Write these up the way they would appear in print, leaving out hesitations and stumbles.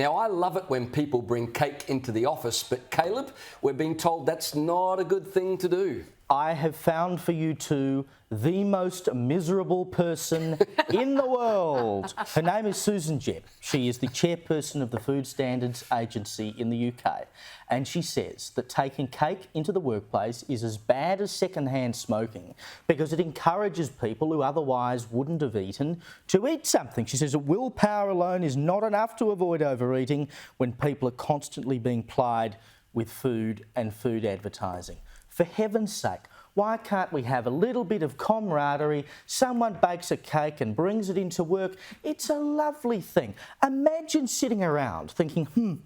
Now, I love it when people bring cake into the office, but Caleb, we're being told that's not a good thing to do. I have found for you two the most miserable person in the world. Her name is Susan Jebb. She is the chairperson of the Food Standards Agency in the UK. And she says that taking cake into the workplace is as bad as second-hand smoking because it encourages people who otherwise wouldn't have eaten to eat something. She says that willpower alone is not enough to avoid overeating when people are constantly being plied with food and food advertising. For heaven's sake, why can't we have a little bit of camaraderie? Someone bakes a cake and brings it into work. It's a lovely thing. Imagine sitting around thinking,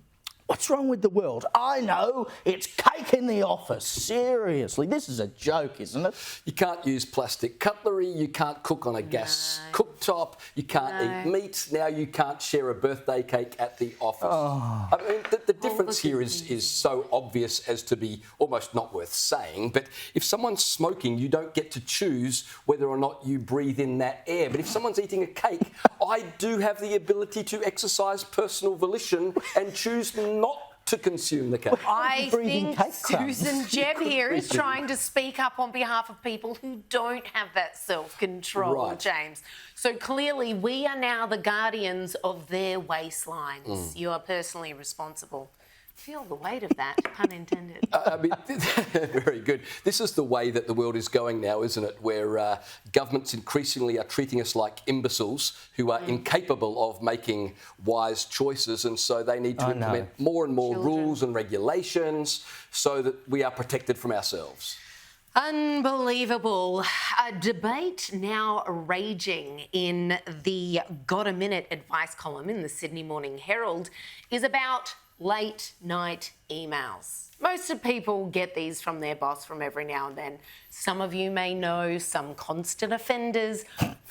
what's wrong with the world? I know, it's cake in the office. Seriously, this is a joke, isn't it? You can't use plastic cutlery, you can't cook on a gas cooktop, you can't eat meat, now you can't share a birthday cake at the office. I mean, the difference here is so obvious as to be almost not worth saying, but if someone's smoking, you don't get to choose whether or not you breathe in that air. But if someone's eating a cake, I do have the ability to exercise personal volition and choose not to consume the cake. I think Susan Jebb here is trying to speak up on behalf of people who don't have that self-control, James. So clearly we are now the guardians of their waistlines. You are personally responsible. Feel the weight of that, pun intended. I mean, very good. This is the way that the world is going now, isn't it? Where governments increasingly are treating us like imbeciles who are incapable of making wise choices, and so they need to implement more and more rules and regulations so that we are protected from ourselves. Unbelievable. A debate now raging in the Got a Minute advice column in the Sydney Morning Herald is about late night emails. Most of people get these from their boss from every now and then. Some of you may know some constant offenders.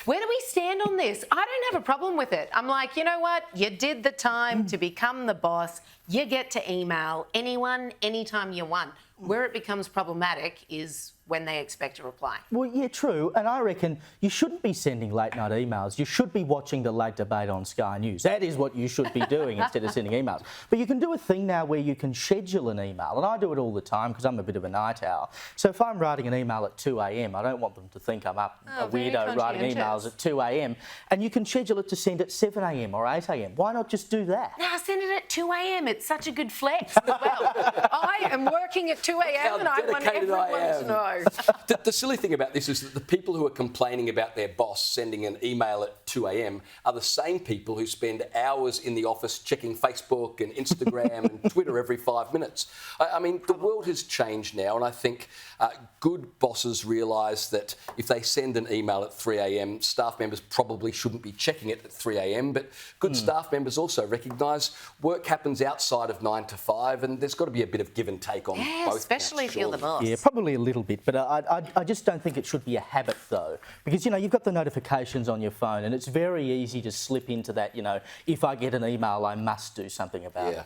Where do we stand on this? I don't have a problem with it. I'm like, you know what? You did the time to become the boss. You get to email anyone, anytime you want. Where it becomes problematic is when they expect a reply. Well, yeah, true. And I reckon you shouldn't be sending late night emails. You should be watching the late debate on Sky News. That is what you should be doing instead of sending emails. But you can do a thing now where you can schedule an email. And I do it all the time because I'm a bit of a night owl. So if I'm writing an email at 2 a.m, I don't want them to think I'm up a weirdo writing emails at 2 a.m. And you can schedule it to send at 7 a.m. or 8 a.m. Why not just do that? Now send it at 2 a.m. It's such a good flex as well. I am working at 2 a.m. and I want everyone to know. The silly thing about this is that the people who are complaining about their boss sending an email at 2 a.m. are the same people who spend hours in the office checking Facebook and Instagram and Twitter every 5 minutes. I mean, the world has changed now, and I think good bosses realise that if they send an email at 3 a.m, staff members probably shouldn't be checking it at 3 a.m, but good staff members also recognise work happens outside of 9 to 5, and there's got to be a bit of give and take on both especially if you're the boss. Yeah, probably a little bit, but I just don't think it should be a habit, though, because, you know, you've got the notifications on your phone and it's very easy to slip into that, you know, if I get an email, I must do something about it.